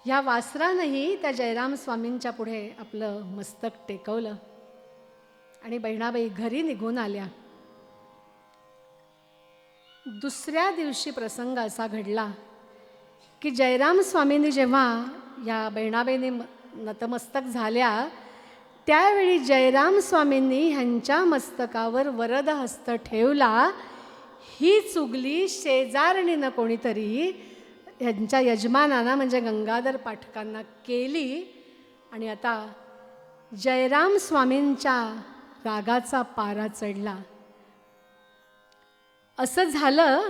ह्या वासरानंही त्या जयराम स्वामींच्या पुढे आपलं मस्तक टेकवलं आणि बहिणाबाई घरी निघून आल्या. दुसऱ्या दिवशी प्रसंग असा घडला की जयराम स्वामींनी जेव्हा या बहिणाबाईंनी नतमस्तक झाल्या, त्यावेळी जयराम स्वामींनी ह्यांच्या मस्तकावर वरद हस्त ठेवला. ही चुगली शेजारणीनं कोणीतरी ह्यांच्या यजमानांना म्हणजे गंगाधर पाठकांना केली आणि आता जयराम स्वामींच्या रागाचा पारा चढला. असं झालं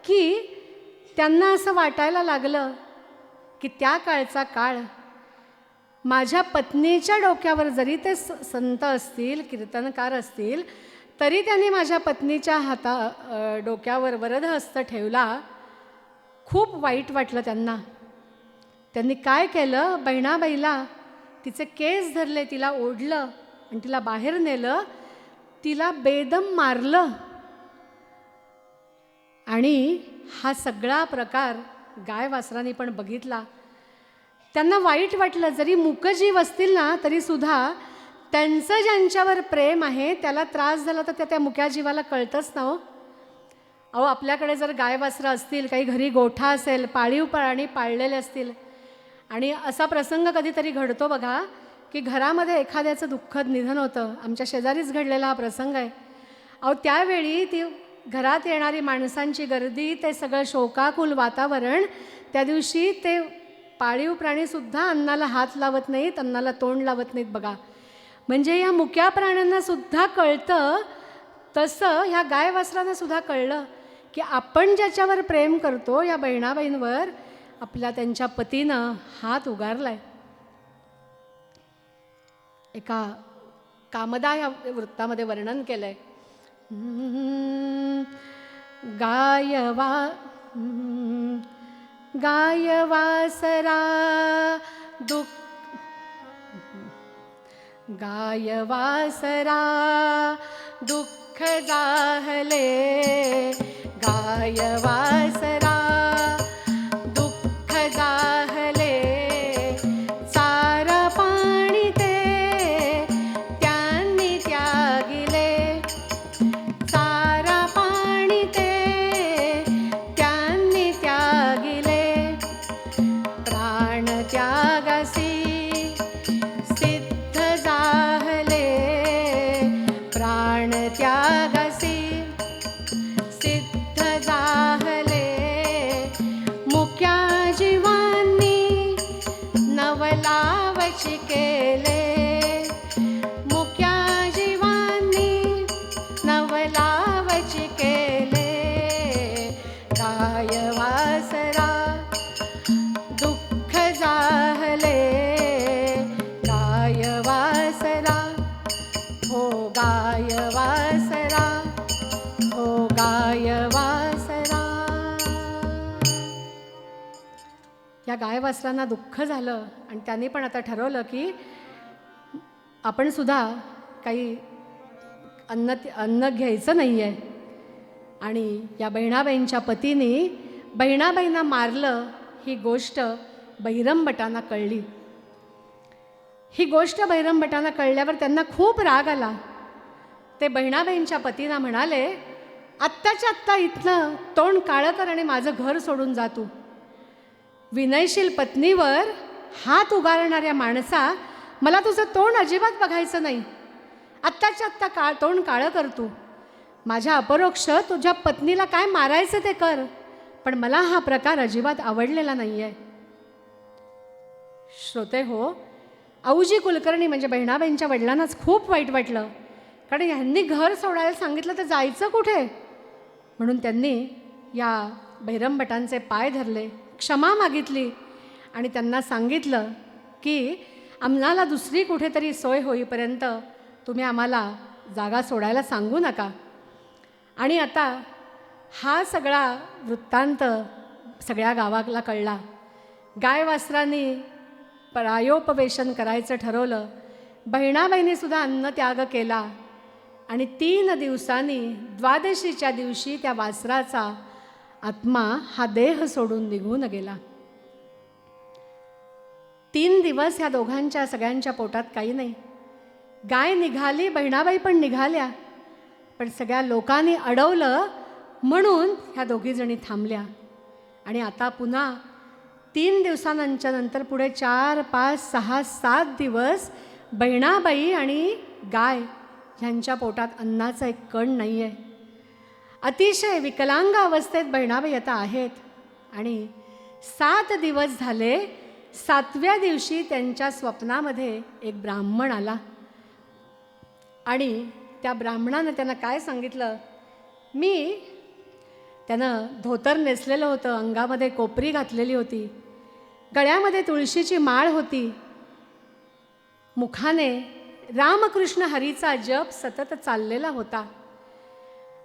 की त्यांना असं वाटायला लागलं की त्या काळचा काळ, माझ्या पत्नीच्या डोक्यावर जरी ते संत असतील, कीर्तनकार असतील, तरी त्यांनी माझ्या पत्नीच्या डोक्यावर वरदहस्त ठेवला. खूप वाईट वाटलं त्यांना. त्यांनी काय केलं, बहिणाबाईला तिचे केस धरले, तिला ओढलं आणि तिला बाहेर नेलं, तिला बेदम मारलं. आणि हा सगळा प्रकार गाय वासरांनी पण बघितला. त्यांना वाईट वाटलं. जरी मूकजीव असतील ना तरीसुद्धा त्यांचं ज्यांच्यावर प्रेम आहे त्याला त्रास झाला तर त्या मुक्या जीवाला कळतंच ना हो. अहो, आपल्याकडे जर गाय वासरं असतील, काही घरी गोठा असेल, पाळीव प्राणी पाळलेले असतील आणि असा प्रसंग कधीतरी घडतो बघा की घरामध्ये एखाद्याचं दुःखद निधन होतं. आमच्या शेजारीच घडलेला हा प्रसंग आहे. अहो, त्यावेळी ती घरात येणारी माणसांची गर्दी, ते सगळं शोकाकुल वातावरण, त्या दिवशी ते पाळीव प्राणीसुद्धा अन्नाला हात लावत नाहीत, अन्नाला तोंड लावत नाहीत बघा. म्हणजे या मुक्या प्राण्यांनासुद्धा कळतं तसं ह्या गाय वासरांनासुद्धा कळलं की आपण ज्याच्यावर प्रेम करतो, या बहिणाबाईंवर आपल्या त्यांच्या पतीनं हात उगारलाय. एका कामदा या वृत्तामध्ये वर्णन केलं आहे. गायवासरा दुःख जाहले, गायवासरा दुःख जाहले, चारा पाणी ते त्यांनी त्यागिले, चारा पाणी ते त्यांनी त्यागिले, प्राण त्यागासी सिद्ध जाहले, प्राण त्यागासी सिद्ध जाहले, मुक्या जीवांनी नवलावची केले, मुक्या जीवांनी नवलावची केले, गाय वासरा दुःख जाहले, गाय वासरा, हो गाय वासरा, हो गाय वासरा. या गाय वासरांना दुःख झालं आणि त्यांनी पण आता ठरवलं की आपण सुद्धा काही अन्न घ्यायचं नाही आहे. आणि या बहिणाबाईंच्या पतीने बहिणाबाईंना मारलं, ही गोष्ट बहिरमभटांना कळली. ही गोष्ट बहिरमभटांना कळल्यावर त्यांना खूप राग आला. ते बहिणाबाईंच्या पतींना म्हणाले, आत्ताच्या आत्ता इथनं तोंड काळं कर आणि माझं घर सोडून जा तू. विनयशील पत्नीवर हात उगारणाऱ्या माणसा, मला तुझं तोंड अजिबात बघायचं नाही. आत्ताच्या आत्ता तोंड काळं कर तू. माझ्या अपरोक्ष तुझ्या पत्नीला काय मारायचं ते कर, पण मला हा प्रकार अजिबात आवडलेला नाही आहे. श्रोते हो, आऊजी कुलकर्णी म्हणजे बहिणाबाईंच्या वडिलांनाच खूप वाईट वाटलं, कारण ह्यांनी घर सोडायला सांगितलं तर जायचं कुठे. म्हणून त्यांनी या बहिरमभटांचे पाय धरले, क्षमा मागितली आणि त्यांना सांगितलं की आम्हाला दुसरी कुठेतरी सोय होईपर्यंत तुम्ही आम्हाला जागा सोडायला सांगू नका. आणि आता हा सगळा वृत्तांत सगळ्या गावाला कळला. गाय वासरांनी प्रायोपवेशन करायचं ठरवलं. बहिणाबाईंनीसुद्धा अन्नत्याग केला आणि 3 दिवसांनी द्वादशीच्या दिवशी त्या वासराचा आत्मा हा देह सोडून निघून गेला. 3 दिवस ह्या दोघांच्या सगळ्यांच्या पोटात काही नाही. गाय निघाली, बहिणाबाई पण निघाल्या, पण सगळ्या लोकांनी अडवलं म्हणून ह्या दोघीजणी थांबल्या. आणि आता पुन्हा 3 दिवसांच्या नंतर पुढे 4, 5, 6, 7 दिवस बहिणाबाई आणि गाय ह्यांच्या पोटात अन्नाचा एक कण नाही आहे. अतिशय विकलांग अवस्थेत बहिणाबाई आता आहेत. आणि 7 दिवस झाले. 7व्या दिवशी त्यांच्या स्वप्नामध्ये एक ब्राह्मण आला आणि त्या ब्राह्मणानं त्यांना काय सांगितलं, त्यानं धोतर नेसलेलं होतं, अंगामध्ये कोपरी घातलेली होती, गळ्यामध्ये तुळशीची माळ होती, मुखाने रामकृष्ण हरीचा जप सतत चाललेला होता.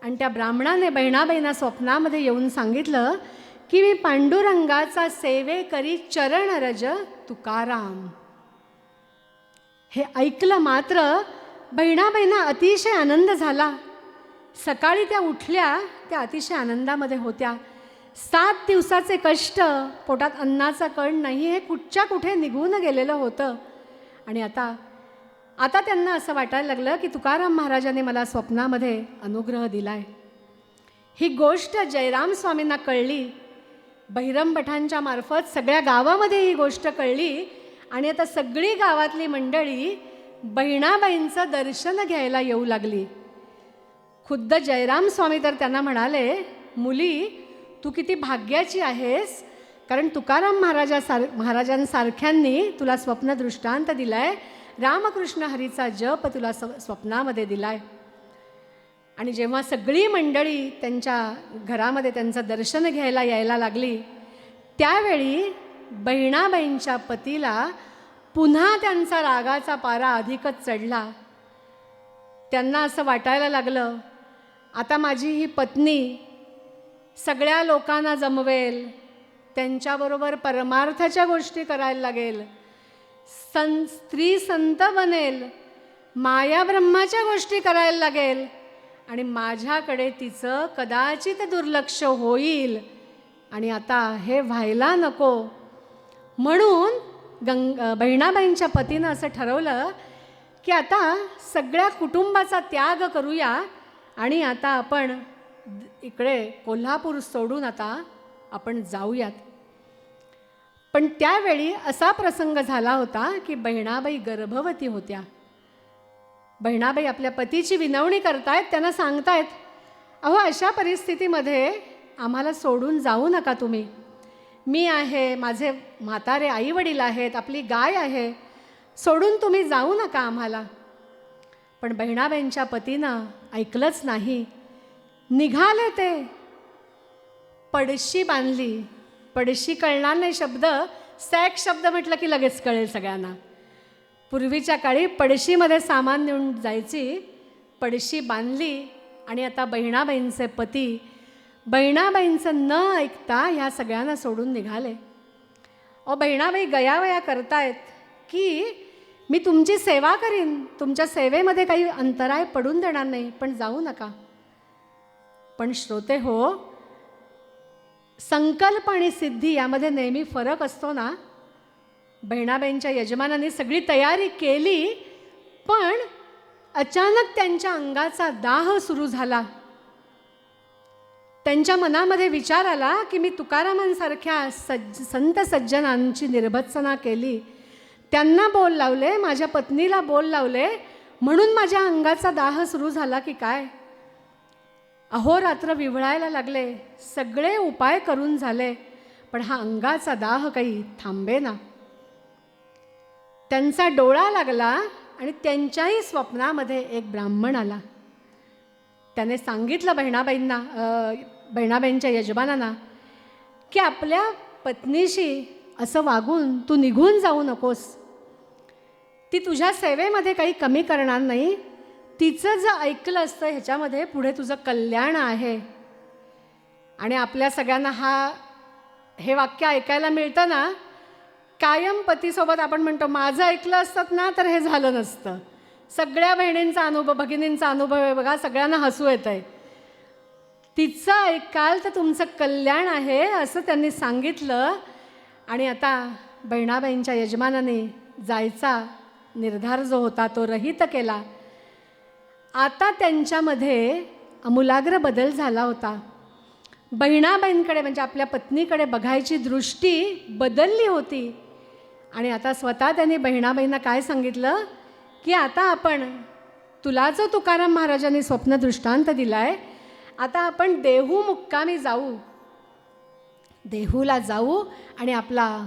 आणि त्या ब्राह्मणाने बहिणाबाईंना स्वप्नामध्ये येऊन सांगितलं की मी पांडुरंगाचा सेवे करी चरण रज तुकाराम. हे ऐकलं मात्र बहिणाबाईंना अतिशय आनंद झाला. सकाळी त्या उठल्या, त्या अतिशय आनंदामध्ये होत्या. 7 दिवसाचे कष्ट, पोटात अन्नाचा कण नाही, हे कुठच्या कुठे निघून गेलेलं होतं. आणि आता त्यांना असं वाटायला लागलं की तुकाराम महाराजांनी मला स्वप्नामध्ये अनुग्रह दिलाय. ही गोष्ट जयराम स्वामींना कळली. बहिरमभटांच्या मार्फत सगळ्या गावामध्ये ही गोष्ट कळली. आणि आता सगळी गावातली मंडळी बहिणाबाईंचं दर्शन घ्यायला येऊ लागली. खुद्द जयराम स्वामी तर त्यांना म्हणाले, मुली तू किती भाग्याची आहेस, कारण तुकाराम महाराजांसारख्यांनी तुला स्वप्न दृष्टांत दिलाय, रामकृष्ण हरीचा जप तुला स्वप्नामध्ये दिलाय. आणि जेव्हा सगळी मंडळी त्यांच्या घरामध्ये त्यांचं दर्शन घ्यायला यायला लागली, त्यावेळी बहिणाबाईंच्या पतीला पुन्हा त्यांचा रागाचा पारा अधिकच चढला. त्यांना असं वाटायला लागलं, आता माझी ही पत्नी सगळ्या लोकांना जमवेल, त्यांच्याबरोबर परमार्थाच्या गोष्टी करायला लागेल, स्त्री संत बनेल, माया ब्रह्माच्या गोष्टी करायला लागेल, आणि माझ्याकडे तिचं कदाचित दुर्लक्ष होईल. आणि आता हे व्हायला नको. म्हणून बहिणाबाईंच्या पतीनं असं ठरवलं की आता सगळ्या कुटुंबाचा त्याग करूया आणि आता आपण इकडे कोल्हापूर सोडून आता आपण जाऊयात. पण त्यावेळी असा प्रसंग झाला होता की बहिणाबाई गर्भवती होत्या. बहिणाबाई आपल्या पतीची विनवणी करतायत, त्यांना सांगतायत, अहो अशा परिस्थितीमध्ये आम्हाला सोडून जाऊ नका तुम्ही. मी आहे, माझे म्हातारे आईवडील आहेत, आपली गाय आहे, सोडून तुम्ही जाऊ नका आम्हाला. पण बहिणाबाईंच्या पतीनं ऐकलंच नाही. निघाले ते, पडशी बांधली. पडशी कळणार नाही शब्द, सॅक शब्द म्हटलं की लगेच कळेल सगळ्यांना. पूर्वीच्या काळी पडशीमध्ये सामान नेऊन जायची, पडशी बांधली. आणि आता बहिणाबाईंचे पती बहिणाबाईंचं न ऐकता ह्या सगळ्यांना सोडून निघाले. बहिणाबाई गयावया करतायत की मी तुमची सेवा करीन, तुमच्या सेवेमध्ये काही अंतराय पडून देणार नाही, पण जाऊ नका. पण श्रोते हो, संकल्प आणि सिद्धी यामध्ये नेहमी फरक असतो ना. बहिणाबाईंच्या यजमानांनी सगळी तयारी केली, पण अचानक त्यांच्या अंगाचा दाह सुरू झाला. त्यांच्या मनामध्ये विचार आला की मी तुकारामांसारख्या संत सज्जनांची निर्भत्सना केली, त्यांना बोल लावले, माझ्या पत्नीला बोल लावले, म्हणून माझ्या अंगाचा दाह सुरू झाला की काय. अहोरात्र विव्हळायला लागले, सगळे उपाय करून झाले, पण हा अंगाचा दाह काही थांबेना. त्यांचा डोळा लागला आणि त्यांच्याही स्वप्नामध्ये एक ब्राह्मण आला. त्याने सांगितलं बहिणाबाईंच्या यजमानांना की आपल्या पत्नीशी असं वागून तू निघून जाऊ नकोस. ती तुझ्या सेवेमध्ये काही कमी करणार नाही, तिचं जर ऐकलं असतं ह्याच्यामध्ये पुढे तुझं कल्याण आहे. आणि आपल्या सगळ्यांना हे वाक्य ऐकायला मिळतं ना. कायम पतीसोबत आपण म्हणतो माझं ऐकलं असतं ना तर हे झालं नसतं. सगळ्या बहिणींचा अनुभव, भगिनींचा अनुभव आहे बघा, सगळ्यांना हसू येत आहे. तिचं ऐकाल तर तुमचं कल्याण आहे असं त्यांनी सांगितलं. आणि आता बहिणाबाईंच्या यजमानाने जायचा निर्धार जो होता तो रहित केला. आता त्यांच्यामध्ये आमूलाग्र बदल झाला होता. बहिणाबाईंकडे म्हणजे आपल्या पत्नीकडे बघायची दृष्टी बदलली होती. आणि आता स्वतः त्यांनी बहिणाबाईंना काय सांगितलं की आता आपण तुला जो तुकाराम महाराजांनी स्वप्न दृष्टांत दिला आहे, आता आपण देहू मुक्कामी जाऊ, देहूला जाऊ आणि आपला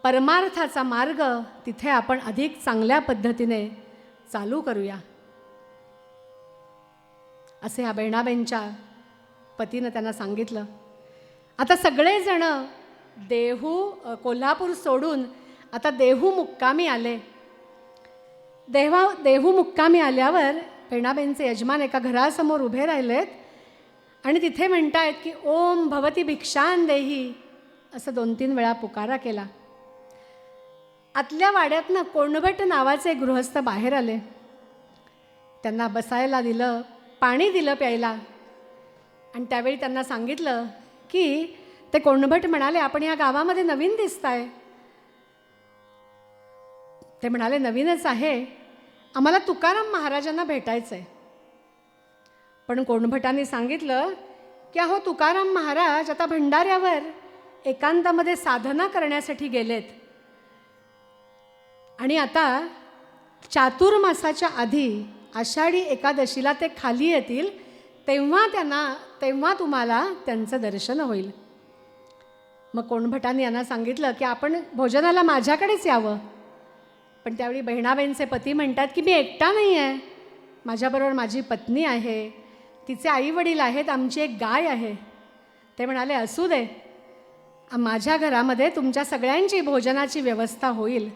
परमार्थाचा मार्ग तिथे आपण अधिक चांगल्या पद्धतीने चालू करूया, असे ह्या बहिणाबाईंच्या पतीनं त्यांना सांगितलं. आता सगळेजण कोल्हापूर सोडून आता देहू मुक्कामी आले. देहू मुक्कामी आल्यावर बहिणाबाईंचे यजमान एका घरासमोर उभे राहिलेत आणि तिथे म्हणतायत की ओम भवती भिक्षान देही, असं 2-3 वेळा पुकारा केला. आतल्या वाड्यातनं कोणभट नावाचे गृहस्थ बाहेर आले. त्यांना बसायला दिलं, पाणी दिलं प्यायला. आणि त्यावेळी त्यांना सांगितलं की ते कोणभट म्हणाले, आपण या गावामध्ये नवीन दिसताय. ते म्हणाले, नवीनच आहे, आम्हाला तुकाराम महाराजांना भेटायचं आहे. पण कोणभटांनी सांगितलं की अहो तुकाराम महाराज आता भंडाऱ्यावर एकांतामध्ये साधना करण्यासाठी गेलेत आणि आता चातुर्मासाच्या आधी आषाढी एकादशीला ते खाली येतील, तेव्हा तुम्हाला त्यांचं दर्शन होईल. मग कोणभटांनी यांना सांगितलं की आपण भोजनाला माझ्याकडेच यावं. पण त्यावेळी बहिणाबाईंचे पती म्हणतात की मी एकटा नाही आहे, माझ्याबरोबर माझी पत्नी आहे, तिचे आईवडील आहेत, आमची एक गाय आहे. ते म्हणाले असू दे, माझ्या घरामध्ये तुमच्या सगळ्यांची भोजनाची व्यवस्था होईल.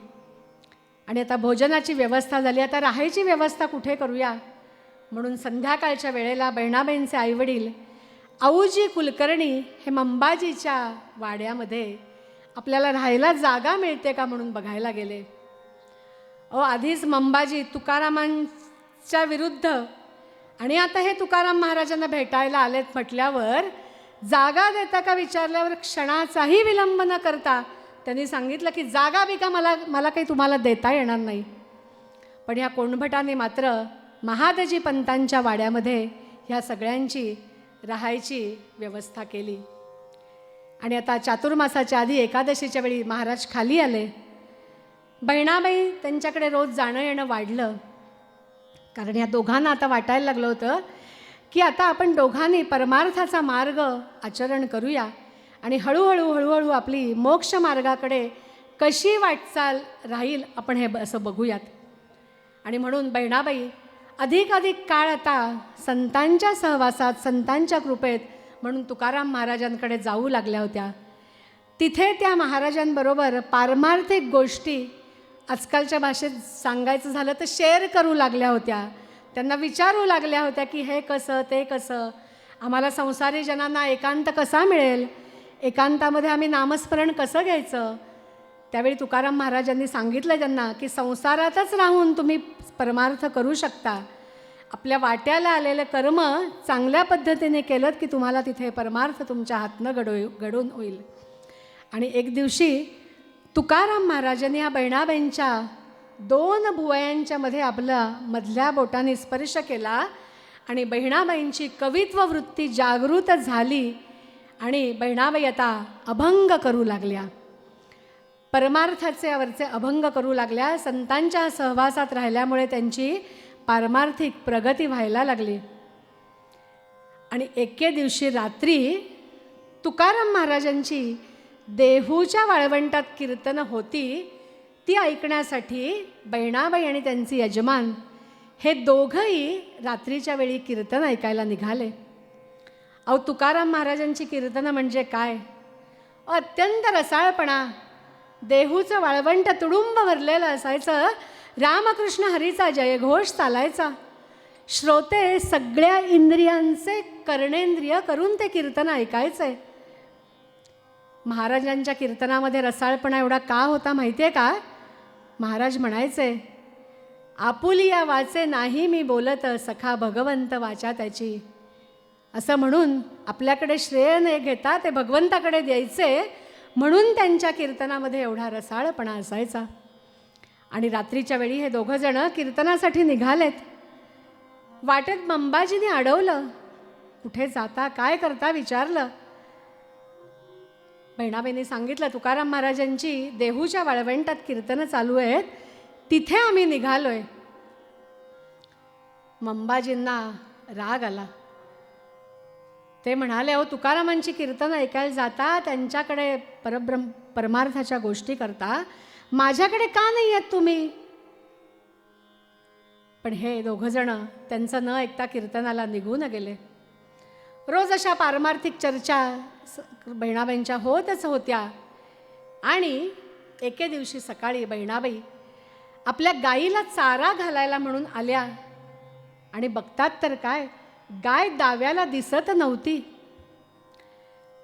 आणि आता भोजनाची व्यवस्था झाली, आता राहायची व्यवस्था कुठे करूया. म्हणून संध्याकाळच्या वेळेला बहिणाबाईंचे आईवडील आऊजी कुलकर्णी हे मंबाजीच्या वाड्यामध्ये आपल्याला राहायला जागा मिळते का म्हणून बघायला गेले. आधीच मंबाजी तुकारामांच्या विरुद्ध आणि आता हे तुकाराम महाराजांना भेटायला आलेत म्हटल्यावर जागा देता का विचारल्यावर क्षणाचाही विलंब न करता त्यांनी सांगितलं की जागा बिका मला काही तुम्हाला देता येणार नाही. पण ह्या कोणभटाने मात्र महादजी पंतांच्या वाड्यामध्ये ह्या सगळ्यांची राहायची व्यवस्था केली. आणि आता चातुर्मासाच्या आधी एकादशीच्या वेळी महाराज खाली आले. बहिणाबाई त्यांच्याकडे रोज जाणं येणं वाढलं, कारण ह्या दोघांना आता वाटायला लागलं होतं की आता आपण दोघांनी परमार्थाचा मार्ग आचरण करूया आणि हळूहळू आपली मोक्ष मार्गाकडे कशी वाटचाल राहील आपण हे असं बघूयात. आणि म्हणून बहिणाबाई अधिक काळ आता संतांच्या सहवासात, संतांच्या कृपेत म्हणून तुकाराम महाराजांकडे जाऊ लागल्या होत्या. तिथे त्या महाराजांबरोबर पारमार्थिक गोष्टी, आजकालच्या भाषेत सांगायचं झालं तर शेअर करू लागल्या होत्या. त्यांना विचारू लागल्या होत्या की हे कसं ते कसं, आम्हाला संसारी जनांना एकांत कसा मिळेल, एकांतामध्ये आम्ही नामस्मरण कसं घ्यायचं. त्यावेळी तुकाराम महाराजांनी सांगितलं त्यांना की संसारातच राहून तुम्ही परमार्थ करू शकता. आपल्या वाट्याला आलेलं कर्म चांगल्या पद्धतीने केलं की तुम्हाला तिथे परमार्थ तुमच्या हातनं घडून होईल. आणि एक दिवशी तुकाराम महाराजांनी ह्या बहिणाबाईंच्या 2 भुवयांच्या मध्ये आपला मधल्या बोटाने स्पर्श केला आणि बहिणाबाईंची कवित्व वृत्ती जागृत झाली आणि बहिणाबाई आता अभंग करू लागल्या, परमार्थाचे वरचे अभंग करू लागल्या. संतांच्या सहवासात राहिल्यामुळे त्यांची पारमार्थिक प्रगती व्हायला लागली. आणि एके दिवशी रात्री तुकाराम महाराजांची देहूच्या वाळवंटात कीर्तनं होती, ती ऐकण्यासाठी बहिणाबाई आणि त्यांचे यजमान हे दोघंही रात्रीच्या वेळी कीर्तन ऐकायला निघाले. तुकाराम महाराजांची कीर्तनं म्हणजे काय, अत्यंत रसाळपणा, देहूचं वाळवंट तुडुंब भरलेलं असायचं, रामकृष्ण हरीचा जयघोष चालायचा. श्रोते सगळ्या इंद्रियांचे कर्णेंद्रिय करून ते कीर्तन ऐकायचे. महाराजांच्या कीर्तनामध्ये रसाळपणा एवढा का होता माहिती आहे का. महाराज म्हणायचे, आपुलिया वाचे नाही मी बोलत, सखा भगवंत वाचा त्याची. असं म्हणून आपल्याकडे श्रेय न घेता ते भगवंताकडे द्यायचे. म्हणून त्यांच्या कीर्तनामध्ये एवढा रसाळपणा असायचा. आणि रात्रीच्या वेळी हे दोघं जण कीर्तनासाठी निघालेत. वाटेत मंबाजीने अडवलं. कुठे जाता, काय करता विचारलं. बहिणाबाईंनी सांगितलं, तुकाराम महाराजांची देहूच्या वाळवंटात कीर्तनं चालू आहेत, तिथे आम्ही निघालोय. मंबाजींना राग आला. ते म्हणाले, अहो तुकारामांची कीर्तनं ऐकायला जाता, त्यांच्याकडे परमार्थाच्या गोष्टी करता, माझ्याकडे का नाही आहेत तुम्ही? पण हे दोघं जण त्यांचं न ऐकता कीर्तनाला निघून गेले. रोज अशा पारमार्थिक चर्चा बहिणाबाईंच्या होतच होत्या. आणि एके दिवशी सकाळी बहिणाबाई आपल्या गाईला चारा घालायला म्हणून आल्या. आणि बघतात तर काय, गाय दाव्याला दिसत नव्हती.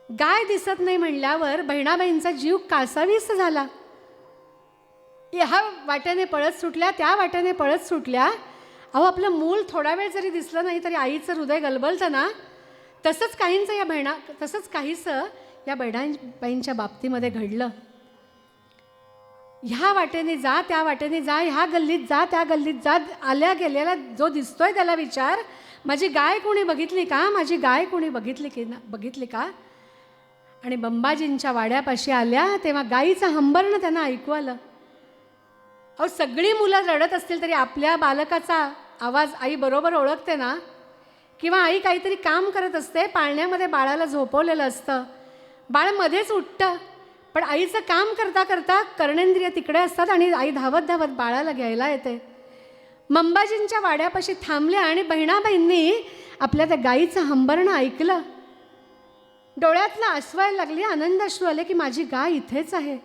गाय दिसत नाही म्हणल्यावर बहिणाबाईंचा जीव कासावीस झाला. ह्या वाट्याने पळत सुटल्या, त्या वाट्याने पळत सुटल्या. अहो आपलं मूल थोडा वेळ जरी दिसलं नाही तरी आईचं हृदय गलबलतं ना. तसंच काहीसं या बहिणाबाईंच्या बाबतीमध्ये घडलं. ह्या वाटेने जा, त्या वाटेने जा, ह्या गल्लीत जा, त्या गल्लीत जा, आल्या गेलेला जो दिसतोय त्याला विचार, माझी गाय कोणी बघितली का, माझी गाय कोणी बघितली का. आणि मंबाजींच्या वाड्यापाशी आल्या तेव्हा गाईचं हंबरणं त्यांना ऐकू आलं. अहो सगळी मुलं रडत असतील तरी आपल्या बालकाचा आवाज आई बरोबर ओळखते ना. किंवा आई काहीतरी काम करत असते, पाळण्यामध्ये बाळाला झोपवलेलं असतं, बाळ मध्येच उठतं, पण आईचं काम करता करता कर्णेंद्रिय तिकडे असतात आणि आई धावत धावत बाळाला घ्यायला येते. मंबाजींच्या वाड्यापाशी थांबल्या आणि बहिणाबाईंनी आपल्या त्या गाईचं हंबरणं ऐकलं. डोळ्यातलं आसवायला लागली, आनंदाश्रू आले की माझी गाय इथेच आहे.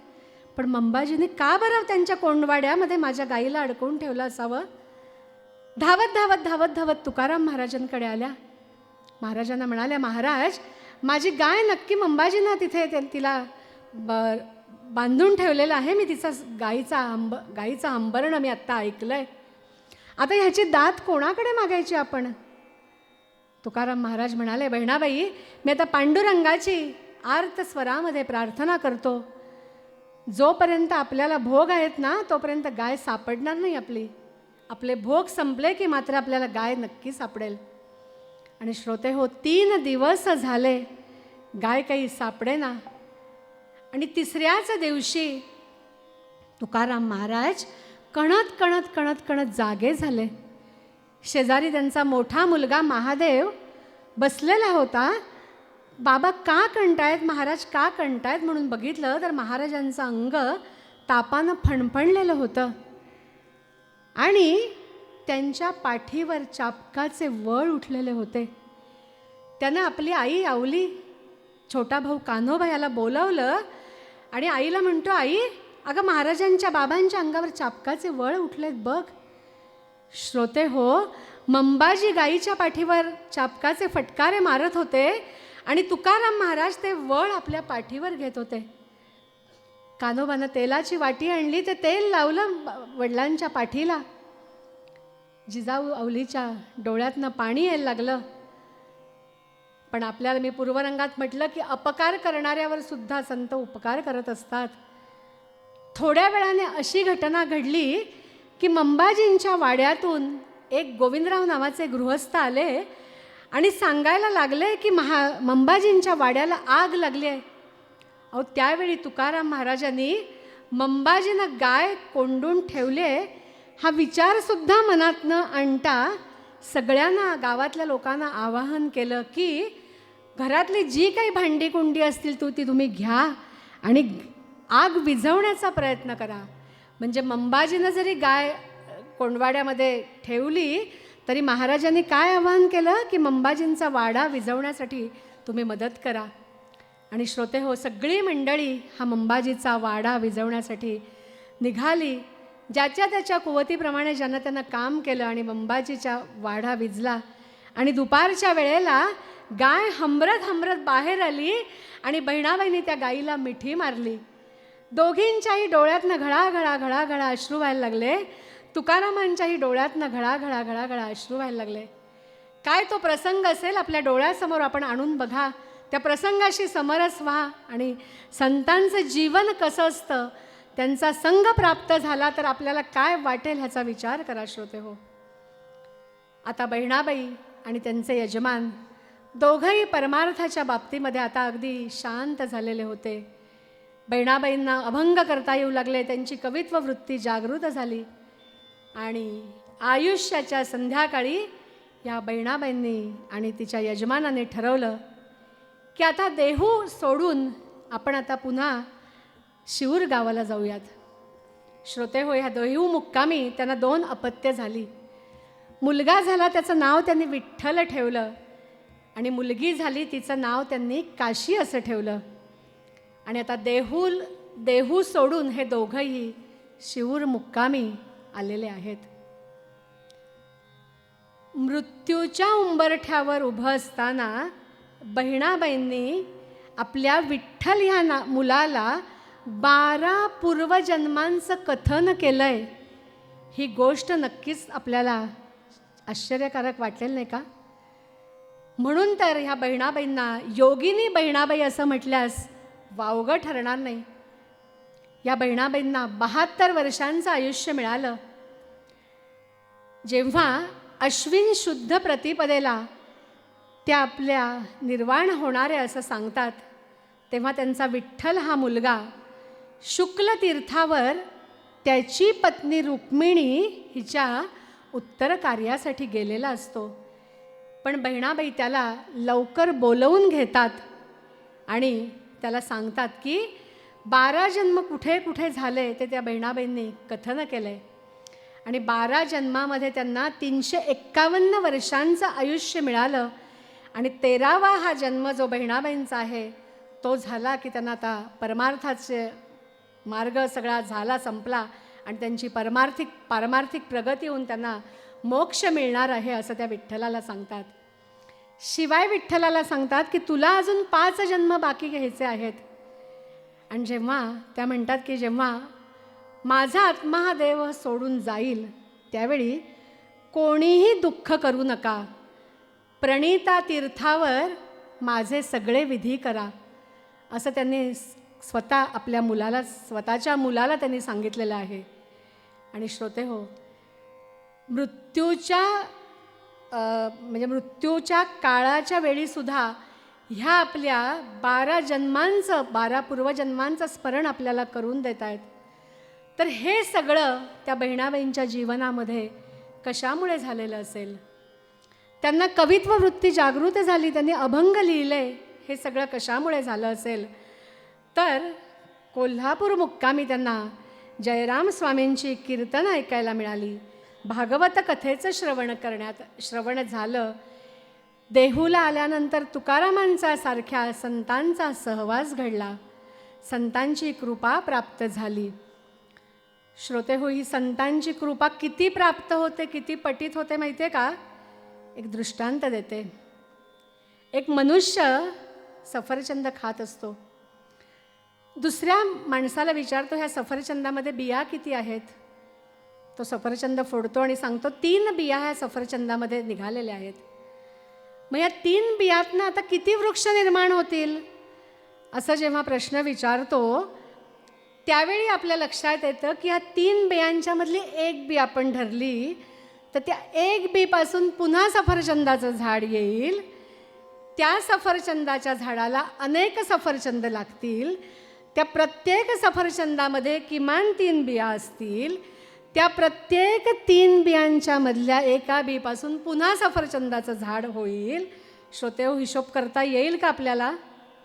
पण मंबाजींनी का बरं त्यांच्या कोंडवाड्यामध्ये माझ्या गाईला अडकवून ठेवलं असावं. धावत धावत धावत धावत तुकाराम महाराजांकडे आल्या. महाराजांना म्हणाल्या, महाराज माझी गाय नक्की मंबाजींना तिथे तिला बांधून ठेवलेलं आहे. मी तिचा गाईचा हंबरणं मी आत्ता ऐकलंय. आता ह्याची दात कोणाकडे मागायची आपण. तुकाराम महाराज म्हणाले, बहिणाबाई मी आता पांडुरंगाची आर्त स्वरामध्ये प्रार्थना करतो. जोपर्यंत आपल्याला भोग आहेत ना तोपर्यंत गाय सापडणार नाही आपली. आपले भोग संपले की मात्र आपल्याला गाय नक्की सापडेल. आणि श्रोते हो, 3 दिवस झाले गाय काही सापडेना. आणि तिसऱ्याच दिवशी तुकाराम महाराज कणत कणत कणत कणत जागे झाले. शेजारी त्यांचा मोठा मुलगा महादेव बसलेला होता. बाबा का कंटाळत, महाराज का कंटाळत म्हणून बघितलं तर महाराजांचं अंग तापानं फणफणलेलं होतं आणि त्यांच्या पाठीवर चापकाचे वळ उठलेले होते. त्यानं आपली आई आवली, छोटा भाऊ कान्होबा याला बोलावलं आणि आईला म्हणतो, आई अगं महाराजांच्या बाबांच्या अंगावर चापकाचे वळ उठलेत बघ. श्रोते हो, मंबाजी गाईच्या पाठीवर चापकाचे फटकारे मारत होते आणि तुकाराम महाराज ते वळ आपल्या पाठीवर घेत होते. कान्होबानं तेलाची वाटी आणली, ते तेल लावलं वडिलांच्या पाठीला. जिजाऊ अवलीच्या डोळ्यातनं पाणी यायला लागलं. पण आपल्याला मी पूर्वरंगात म्हटलं की अपकार करणाऱ्यावर सुद्धा संत उपकार करत असतात. थोड्या वेळाने अशी घटना घडली की मंबाजींच्या वाड्यातून एक गोविंदराव नावाचे गृहस्थ आले आणि सांगायला लागले की मंबाजींच्या वाड्याला आग लागली आहे. अहो त्यावेळी तुकाराम महाराजांनी मंबाजीनं गाय कोंडून ठेवले हा विचारसुद्धा मनात न आणता सगळ्यांना, गावातल्या लोकांना आवाहन केलं की घरातली जी काही भांडी कुंडी असतील ती तुम्ही घ्या आणि आग विझवण्याचा प्रयत्न करा. म्हणजे मंबाजीनं जरी गाय कोंडवाड्यामध्ये ठेवली तरी महाराजांनी काय आवाहन केलं की मंबाजींचा वाडा विझवण्यासाठी तुम्ही मदत करा. आणि श्रोते हो, सगळी मंडळी हा मंबाजीचा वाडा विझवण्यासाठी निघाली. ज्याच्या त्याच्या कुवतीप्रमाणे ज्यांना त्यांना काम केलं आणि मंबाजीचा वाडा विझला. आणि दुपारच्या वेळेला गाय हंबरत हंबरत बाहेर आली आणि बहिणाबाईंनी त्या गाईला मिठी मारली. दोघींच्याही डोळ्यातनं घळाघळा घळाघळा अश्रू व्हायला लागले. तुकारामांच्याही डोळ्यातनं घळाघळा घळाघळा अश्रू व्हायला लागले. काय तो प्रसंग असेल आपल्या डोळ्यासमोर आपण आणून बघा. त्या प्रसंगाशी समरस व्हा आणि संतांचं जीवन कसं असतं, त्यांचा संग प्राप्त झाला तर आपल्याला काय वाटेल ह्याचा विचार करा श्रोते हो. आता बहिणाबाई आणि त्यांचे यजमान दोघंही परमार्थाच्या बाबतीमध्ये आता अगदी शांत झालेले होते. बहिणाबाईंना अभंग करता येऊ लागले, त्यांची कवित्व वृत्ती जागृत झाली आणि आयुष्याच्या संध्याकाळी या बहिणाबाईंनी आणि तिच्या यजमानाने ठरवलं की आता देहू सोडून आपण आता पुन्हा शिऊर गावाला जाऊयात. श्रोते हो, ह्या देहू मुक्कामी त्यांना 2 अपत्य झाली. मुलगा झाला, त्याचं नाव त्यांनी विठ्ठल ठेवलं आणि मुलगी झाली, तिचं नाव त्यांनी काशी असं ठेवलं. आणि आता देहू सोडून हे दोघंही शिऊर मुक्कामी आलेले आहेत. मृत्यूच्या उंबरठ्यावर उभं असताना बहिणाबाईंनी आपल्या विठ्ठल ह्या मुलाला 12 पूर्वजन्मांचं कथन केलंय. ही गोष्ट नक्कीच आपल्याला आश्चर्यकारक वाटेल नाही का? म्हणून तर ह्या बहिणाबाईंना योगिनी बहिणाबाई असं म्हटल्यास वावगं ठरणार नाही. या बहिणाबाईंना 72 वर्षांचं आयुष्य मिळालं. जेव्हा अश्विन शुद्ध प्रतिपदेला त्या आपल्या निर्वाण होणारे असं सांगतात, तेव्हा त्यांचा विठ्ठल हा मुलगा शुक्ल तीर्थावर त्याची पत्नी रुक्मिणी हिच्या उत्तर कार्यासाठी गेलेला असतो. पण बहिणाबाई त्याला लवकर बोलवून घेतात आणि त्याला सांगतात की 12 जन्म कुठे कुठे झाले ते त्या बहिणाबाईंनी कथन केलं आहे. आणि 12 जन्मामध्ये त्यांना 351 वर्षांचं आयुष्य मिळालं. आणि 13वा हा जन्म जो बहिणाबाईंचा आहे तो झाला की त्यांना आता परमार्थाचे मार्ग सगळा झाला, संपला आणि त्यांची पारमार्थिक प्रगती होऊन त्यांना मोक्ष मिळणार आहे असं त्या विठ्ठलाला सांगतात. शिवाय विठ्ठलाला सांगतात की तुला अजून 5 जन्म बाकी घ्यायचे आहेत. आणि जेव्हा त्या म्हणतात की जेव्हा माझा आत्मा हा देव सोडून जाईल त्यावेळी कोणीही दुःख करू नका, प्रणिता तीर्थावर माझे सगळे विधी करा असं त्यांनी स्वतःच्या मुलाला त्यांनी सांगितलेलं आहे. आणि श्रोते हो, मृत्यूच्या काळाच्या वेळीसुद्धा ह्या आपल्या 12 पूर्वजन्मांचं स्मरण आपल्याला करून देत आहेत. तर हे सगळं त्या बहिणाबाईंच्या जीवनामध्ये कशामुळे झालेलं असेल? त्यांना कवित्व वृत्ती जागृत झाली, त्यांनी अभंग लिहिले, हे सगळं कशामुळे झालं असेल? तर कोल्हापूर मुक्कामी त्यांना जयराम स्वामींची कीर्तन ऐकायला मिळाली, भागवत कथेचं श्रवण झालं. देहूला आल्यानंतर तुकारामांचा सारख्या संतांचा सहवास घडला, संतांची कृपा प्राप्त झाली. श्रोते हो, ही संतांची कृपा किती प्राप्त होते, किती पटीत होते माहिती आहे का? एक दृष्टांत देते. एक मनुष्य सफरचंद खात असतो. दुसऱ्या माणसाला विचारतो ह्या सफरचंदामध्ये बिया किती आहेत? तो सफरचंद फोडतो आणि सांगतो 3 बिया ह्या सफरचंदामध्ये निघालेल्या आहेत. मग या 3 बियातनं आता किती वृक्ष निर्माण होतील असं जेव्हा प्रश्न विचारतो त्यावेळी आपल्या लक्षात येतं की ह्या 3 बियांच्या मधली 1 बी आपण धरली तर त्या 1 बीपासून पुन्हा सफरचंदाचं झाड येईल. त्या सफरचंदाच्या झाडाला अनेक सफरचंद लागतील. त्या प्रत्येक सफरचंदामध्ये किमान 3 बिया असतील. त्या प्रत्येक 3 बियांच्या मधल्या एका बीपासून पुन्हा सफरचंदाचं झाड होईल. श्रोते हो, हिशोब करता येईल का आपल्याला?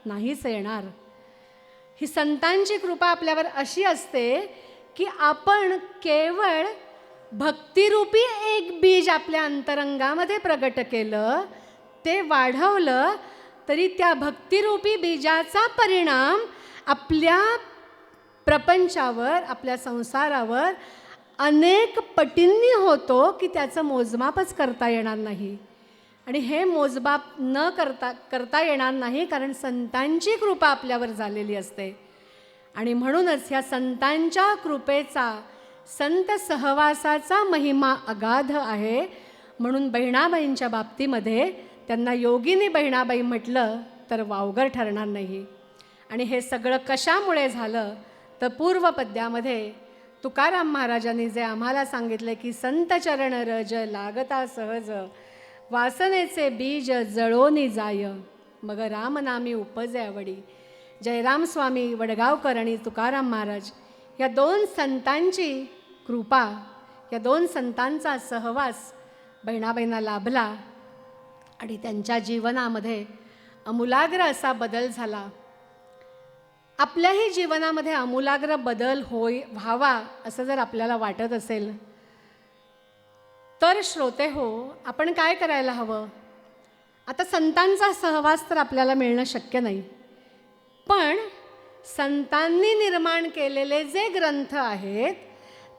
नाहीच येणार. ही संतांची कृपा आपल्यावर अशी असते की आपण केवळ भक्तिरूपी एक बीज आपल्या अंतरंगामध्ये प्रगट केलं, ते वाढवलं, तरी त्या भक्तिरूपी बीजाचा परिणाम आपल्या प्रपंचावर, आपल्या संसारावर अनेक पटींनी होतो की त्याचं मोजमापच करता येणार नाही. आणि हे मोजमाप न करता येणार नाही कारण संतांची कृपा आपल्यावर झालेली असते. आणि म्हणूनच ह्या संतांच्या कृपेचा, संत सहवासाचा महिमा अगाध आहे. म्हणून बहिणाबाईंच्या बाबतीमध्ये त्यांना योगिनी बहिणाबाई म्हटलं तर वावगर ठरणार नाही. आणि हे सगळं कशामुळे झालं तर पूर्वपद्यामध्ये तुकाराम महाराजांनी जे आम्हाला सांगितले की संत चरण रज लागता सहज वासनेचे बीज जळोनी जाय मग रामनामी उपजे आवडी. जयराम स्वामी वडगावकर आणि तुकाराम महाराज या दोन संतांची कृपा, या दोन संतांचा सहवास बहिणाबहिणा लाभला आणि त्यांच्या जीवनामध्ये आमूलाग्र असा बदल झाला. आपल्याही जीवनामध्ये आमूलाग्र बदल व्हावा असं जर आपल्याला वाटत असेल तर श्रोते हो, आपण काय करायला हवं? आता संतांचा सहवास तर आपल्याला मिळणं शक्य नाही, पण संतांनी निर्माण केलेले जे ग्रंथ आहेत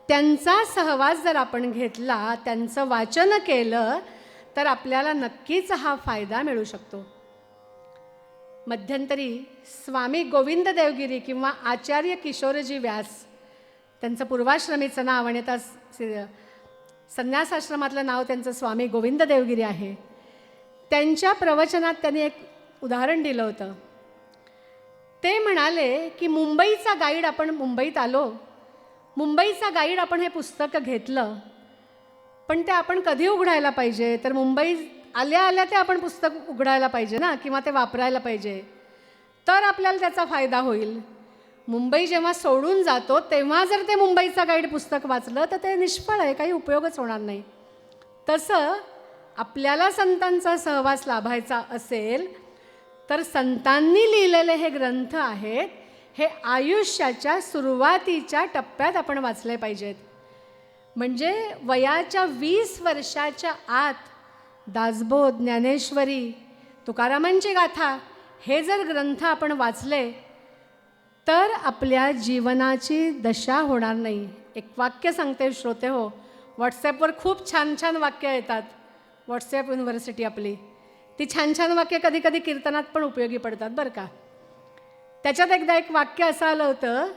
त्यांचा सहवास जर आपण घेतला, त्यांचं वाचन केलं तर आपल्याला नक्कीच हा फायदा मिळू शकतो. मध्यंतरी स्वामी गोविंद देवगिरी किंवा आचार्य किशोरजी व्यास, त्यांचं पूर्वाश्रमीचं नाव आणि आता संन्यासाश्रमातलं नाव त्यांचं स्वामी गोविंद देवगिरी आहे. त्यांच्या प्रवचनात त्यांनी एक उदाहरण दिलं होतं. ते म्हणाले की मुंबईचा गाईड, आपण मुंबईत आलो, मुंबईचा गाईड आपण हे पुस्तक घेतलं, पण ते आपण कधी उघडायला पाहिजे? तर मुंबई आल्या आल्या ते आपण पुस्तक उघडायला पाहिजे ना, किंवा ते वापरायला पाहिजे, तर आपल्याला त्याचा फायदा होईल. मुंबई जेव्हा सोडून जातो तेव्हा जर ते मुंबईचा गाईड पुस्तक वाचलं तर ते निष्फळ आहे, काही उपयोगच होणार नाही. तसं आपल्याला संतांचा सहवास लाभायचा असेल तर संतांनी लिहिलेले हे ग्रंथ आहेत, हे आयुष्याच्या सुरुवातीच्या टप्प्यात आपण वाचले पाहिजेत. म्हणजे वयाच्या 20 वर्षाच्या आत दासबोध, ज्ञानेश्वरी, तुकारामांची गाथा हे जर ग्रंथ आपण वाचले तर आपल्या जीवनाची दशा होणार नाही. एक वाक्य सांगते श्रोते हो, व्हॉट्सॲपवर खूप छान छान वाक्य येतात. व्हॉट्सॲप युनिव्हर्सिटी आपली, ती छान छान वाक्य कधी कधी कीर्तनात पण उपयोगी पडतात बरं का. त्याच्यात एकदा एक वाक्य असं आलं होतं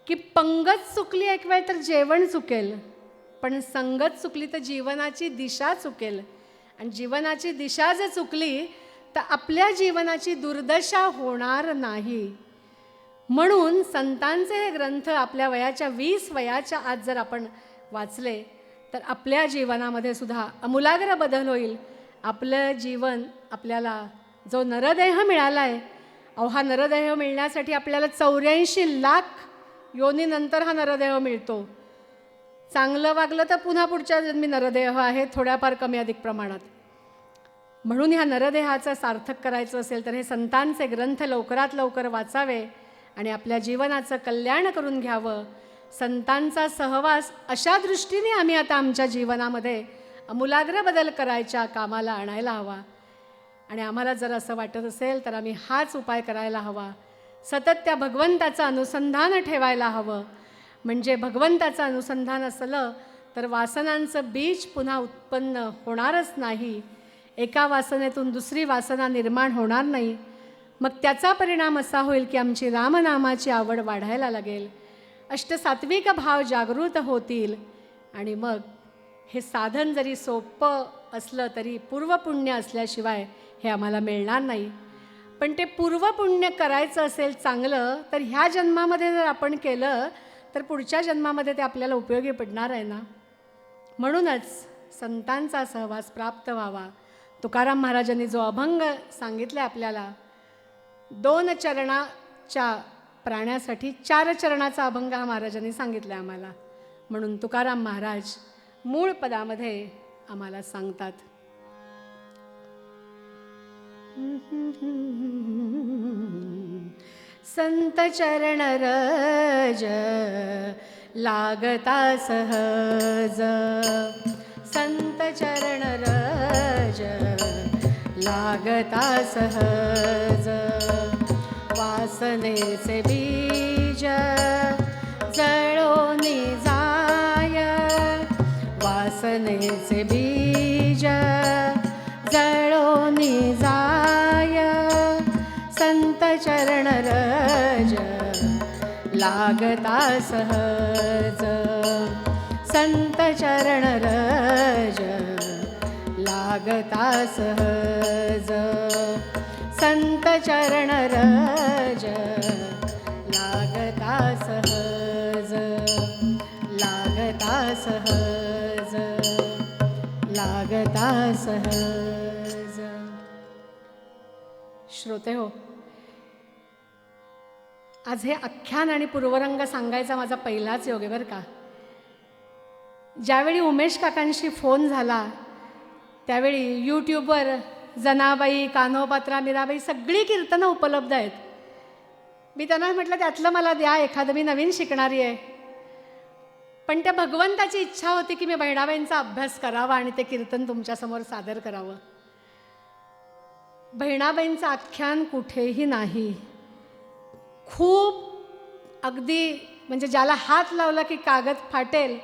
की पंगत चुकली एक वेळ तर जेवण चुकेल, पण संगत चुकली तर जीवनाची दिशा चुकेल. आणि जीवनाची दिशा जर चुकली तर आपल्या जीवनाची दुर्दशा होणार नाही. म्हणून संतांचे हे ग्रंथ आपल्या वयाच्या 20 वयाच्या आत जर आपण वाचले तर आपल्या जीवनामध्ये सुद्धा आमूलाग्र बदल होईल. आपलं जीवन, आपल्याला जो नरदेह मिळाला आहे, हा नरदेह मिळण्यासाठी आपल्याला 84 लाख योनीनंतर हा नरदेह मिळतो. चांगलं वागलं तर पुन्हा पुढच्या जन्मी नरदेह आहे, थोड्याफार कमी अधिक प्रमाणात. म्हणून ह्या नरदेहाचं सार्थक करायचं असेल तर हे संतांचे ग्रंथ लवकरात लवकर वाचावे आणि आपल्या जीवनाचं कल्याण करून घ्यावं. संतांचा सहवास अशा दृष्टीने आम्ही आता आमच्या जीवनामध्ये आमूलाग्र बदल करायच्या कामाला आणायला हवा. आणि आम्हाला जर असं वाटत असेल तर आम्ही हाच उपाय करायला हवा. सतत त्या भगवंताचं अनुसंधान ठेवायला हवं. म्हणजे भगवंताचं अनुसंधान असलं तर वासनांचं बीज पुन्हा उत्पन्न होणारच नाही. एका वासनेतून दुसरी वासना निर्माण होणार नाही. मग त्याचा परिणाम असा होईल की आमची रामनामाची आवड वाढायला लागेल, अष्टसात्विक भाव जागृत होतील. आणि मग हे साधन जरी सोपं असलं तरी पूर्वपुण्य असल्याशिवाय हे आम्हाला मिळणार नाही. पण ते पूर्वपुण्य करायचं असेल चांगलं तर ह्या जन्मामध्ये जर आपण केलं तर पुढच्या जन्मामध्ये ते आपल्याला उपयोगी पडणार आहे ना. म्हणूनच संतांचा सहवास प्राप्त व्हावा. तुकाराम महाराजांनी जो अभंग सांगितला आपल्याला, 2 चरणाच्या प्राण्यासाठी 4 चरणाचा अभंग हा महाराजांनी सांगितला आम्हाला. म्हणून तुकाराम महाराज मूळ पदामध्ये आम्हाला सांगतात, संत चरण रज लागता सहज, संत चरण रज लागता सहज, वासनेचे बीज जळोनी जाय, वासनेचे बीज जळोनी जाय, संत चरण रज लागता सहज, संत चरण रज लागता सहज, संत चरण रज लागता सहज, लागता सहज, लागता सहज. श्रोते हो, आज हे आख्यान आणि पूर्वरंग सांगायचा माझा पहिलाच योग आहे बरं का. ज्यावेळी उमेश काकांशी फोन झाला त्यावेळी यूट्यूबवर जनाबाई, कान्होपात्रा, मीराबाई सगळी कीर्तनं उपलब्ध आहेत. मी त्यांना म्हटलं त्यातलं मला द्या एखादं, मी नवीन शिकणारी आहे. पण त्या भगवंताची इच्छा होती की मी बहिणाबाईंचा अभ्यास करावा आणि ते कीर्तन तुमच्यासमोर सादर करावं. बहिणाबाईंचं आख्यान कुठेही नाही. खूप अगदी म्हणजे ज्याला हात लावला की कागद फाटेल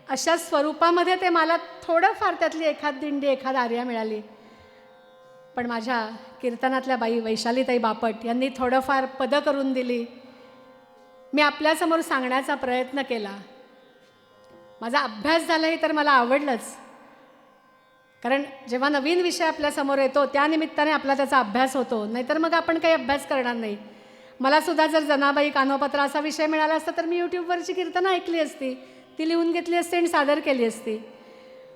अशा स्वरूपामध्ये ते मला थोडंफार त्यातली एखाद दिंडी, एखाद आर्या मिळाली. पण माझ्या कीर्तनातल्या बाई वैशालीताई बापट यांनी थोडंफार पदं करून दिली. मी आपल्यासमोर सांगण्याचा प्रयत्न केला. माझा अभ्यास झालाही तर मला आवडलंच, कारण जेव्हा नवीन विषय आपल्यासमोर येतो त्यानिमित्ताने आपला त्याचा अभ्यास होतो. नाहीतर मग आपण काही अभ्यास करणार नाही. मला सुद्धा जर जनाबाई, कान्होपात्रा असा विषय मिळाला असता तर मी यूट्यूबवरची कीर्तनं ऐकली असती, ती लिहून घेतली असती आणि सादर केली असती.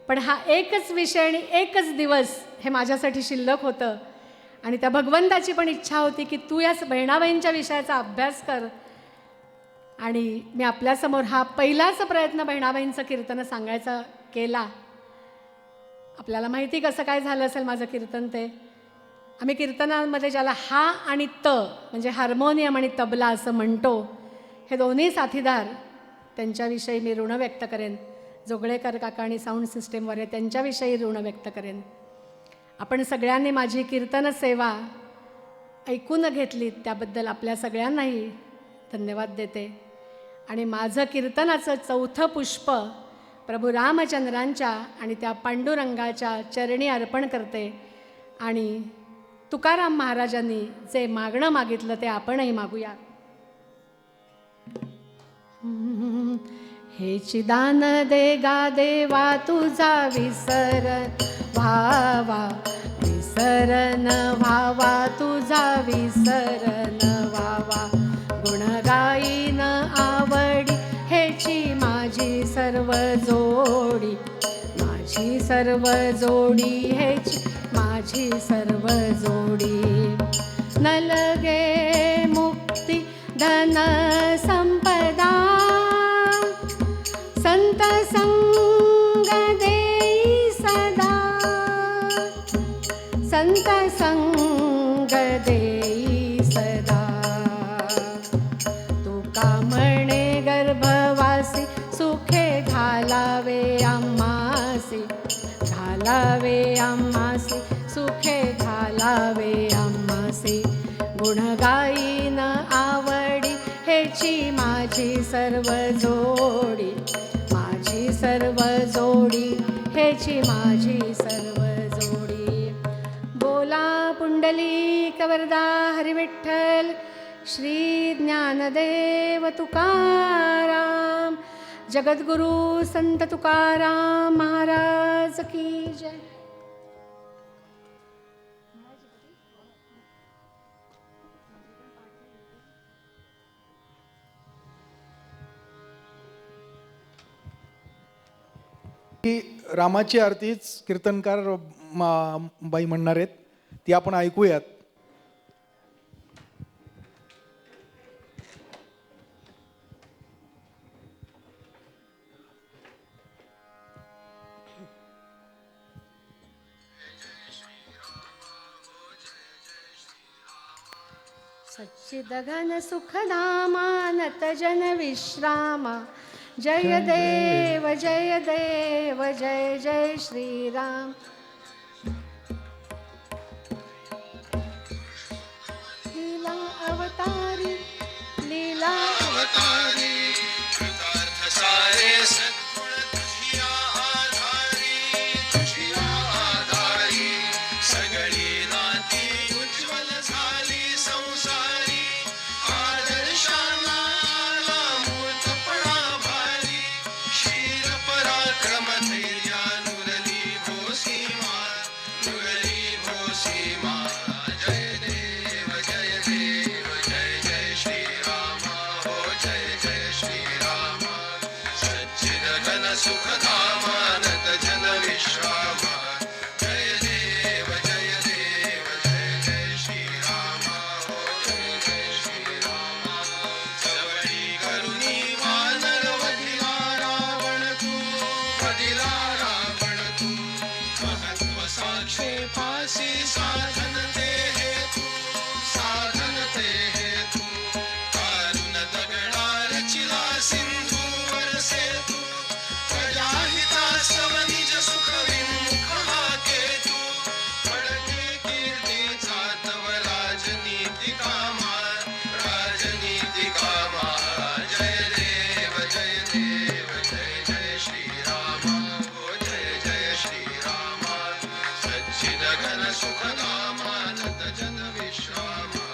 पण हा एकच विषय आणि एकच दिवस हे माझ्यासाठी शिल्लक होतं. आणि त्या भगवंताची पण इच्छा होती की तू या बहिणाबाईंच्या विषयाचा अभ्यास कर. आणि मी आपल्यासमोर हा पहिलाच प्रयत्न बहिणाबाईंचं कीर्तन सांगायचा केला. आपल्याला माहिती कसं काय झालं असेल माझं कीर्तन ते. आम्ही कीर्तनामध्ये ज्याला हा आणि त म्हणजे हार्मोनियम आणि तबला असं म्हणतो, हे दोन्ही साथीदार त्यांच्याविषयी मी ऋण व्यक्त करेन. जोगळेकर काका आणि साऊंड सिस्टीमवर आहे त्यांच्याविषयी ऋण व्यक्त करेन. आपण सगळ्यांनी माझी कीर्तन सेवा ऐकून घेतली त्याबद्दल आपल्या सगळ्यांनाही धन्यवाद देते. आणि माझं कीर्तनाचं चौथं पुष्प प्रभू रामचंद्रांच्या आणि त्या पांडुरंगाच्या चरणी अर्पण करते. आणि तुकाराम महाराजांनी जे मागणं मागितलं ते आपणही मागूया. हेची दान दे गा देवा तुझा विसरण व्हावा, विसरण व्हावा तुझा विसरण व्हावा. गुण गाईन आवडी हेची माझी सर्व जोडी, माझी सर्व जोडी हेची माझी सर्व जोडी. न लगे मुक्ती धन संपदा, संत संग देई सदा, संत संग देई सदा. तुका म्हणे गर्भवासी सुखे घालावे आम्हासी, घालावे आम्हासी सुखे घालावे आम्हासी. गुण गाईन आवडी हेची माझी सर्व जोडी, माझी सर्व जोडी हेची माझी सर्व जोडी. बोला पुंडलिक वरदा हरी विठ्ठल श्री ज्ञानदेव तुकाराम. जगद्गुरु संत तुकाराम महाराज की जय. ही रामाची आरतीच कीर्तनकार बाई म्हणणार आहेत, ती आपण ऐकूयात. सच्चिदघन सुखधामानत जन विश्रामा. जय देव जय देव जय जय श्रीराम. लीला अवतारी, लीला अवतारी. कृतार्थ सारे सद्गुण तुझिया आधारी, तुझिया आधारी. सगळी नाती उज्ज्वल झाली संसारी. आदर्शाला आला मूर्तपणा भारी. शीर पराक्रम धैर्यानुरली भोसी मा, नुरली भोसी मा. जय देव सुखधामानत जन विश्रामा जय देव जय देव जय जय श्रीरामा हो जय जय श्रीरामा सवळी करुणी वानर वधिला रावण तू महत्व साक्षेपासी साधन ते हेतू कारुण दगडा रचिला सिंधूवर सेतू प्रजाहितास्तव निज सुख विमुख हा केतू फडके कीर्तीचा तव राजनीती कामा जय देव जय देव जय जय श्रीरामा हो जय जय श्रीरामा सच्चिद घन सुखधामानत जन विश्रामा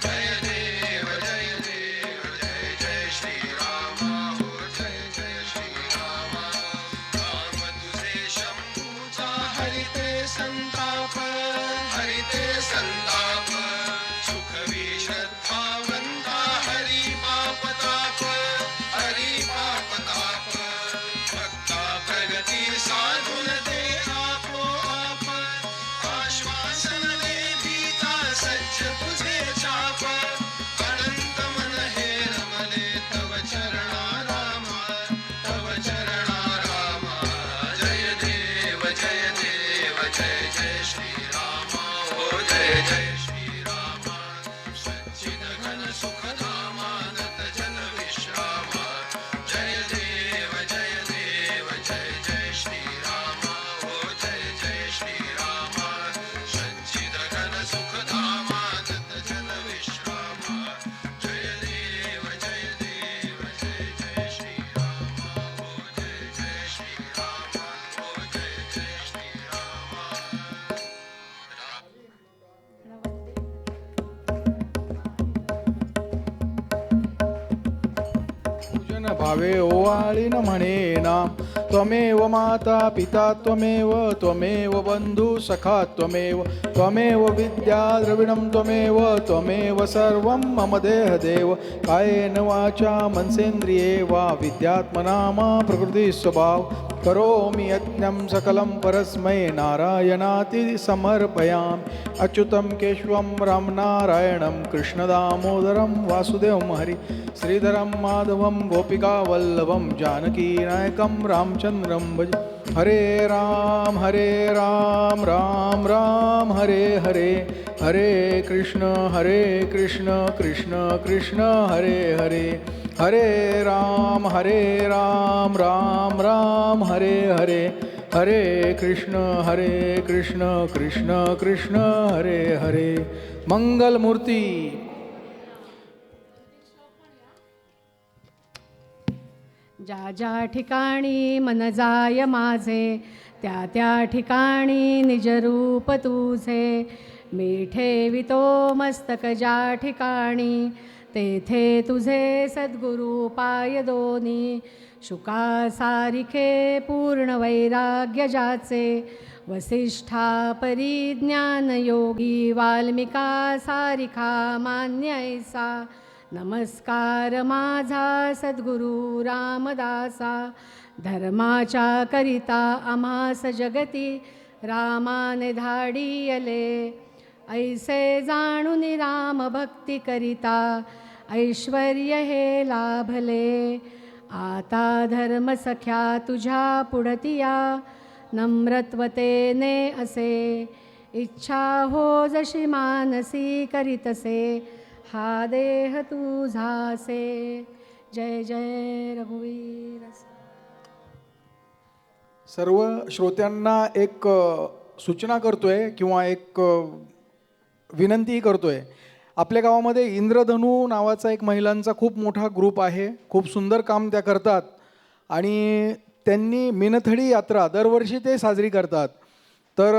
जय देव जय देव जय जय श्रीरामा हो जय जय श्रीरामा राम तुझे शंभूचा हरिते संताप सुखवी श्रद्धावंता हरि पाप ताप भक्ता प्रगती साधून दे आपोआप आश्वासन दे भीता सज्ज तुझे चाप अनंत मन हे रमले तव चरणा रामा जय देव जय देव जय जय श्रीरामा हो जय जय श्रीरामा सच्चिद घन सुखधामानत जन विश्रामा जय देव जय देव जय जय श्रीरामा हो जय जय श्रीरामा सच्चिद घन सुखधामानत जन विश्रामा जय देव जय देव जय जय श्रीरामा हो जय जय श्रीरामा हो जय जय श्रीरामा पूजन भावे ओवाळीन म्हणेना त्वमेव माता पिता त्वमेव बंधू सखा त्वमेव विद्या द्रविणं त्वमेव सर्वं मम देहदेव कायेन वाचा मनसेन्द्रिये वा विद्यात्मना मा प्रकृती स्वभाव करोमि यज्ञं सकलं परस्मै नारायणाति समर्पयामि अच्युतं केशवं रामनारायणं कृष्णदामोदरं वासुदेवं हरि श्रीधरं माधवं गोपिकावल्लभं जानकीनायकं रामचन्द्रं भज हरे राम राम राम हरे हरे हरे कृष्ण कृष्ण कृष्ण हरे हरे हरे राम राम राम हरे हरे हरे कृष्ण कृष्ण कृष्ण हरे हरे मंगलमूर्ती ज्या ज्या ठिकाणी मन जाय माझे त्या त्या ठिकाणी निजरूप तुझे मी ठेवितो मस्तक ज्या ठिकाणी तेथे तुझे सद्गुरु पाय दोनी शुका सारिखे पूर्ण वैराग्य ज्याचे वसिष्ठा परिज्ञान योगी वाल्मिका सारिखा मान्य ऐसा नमस्कार माझा सद्गुरु रामदासा धर्माच्या करिता आम्हास जगती रामाने धाडियले ऐसे जाणून राम भक्ती करिता ऐश्वर्य हे लाभले आता धर्म सख्या तुझ्या पुढतिया नम्रत्वतेने असे इच्छा हो जशी मानसी करीतसे हा देह तुझासे जय जय रघुवीर. सर्व श्रोत्यांना एक सूचना करतोय किंवा एक विनंती करतोय. आपल्या गावामध्ये इंद्रधनू नावाचा एक महिलांचा खूप मोठा ग्रुप आहे. खूप सुंदर काम त्या करतात आणि त्यांनी मिनथडी यात्रा दरवर्षी ते साजरी करतात. तर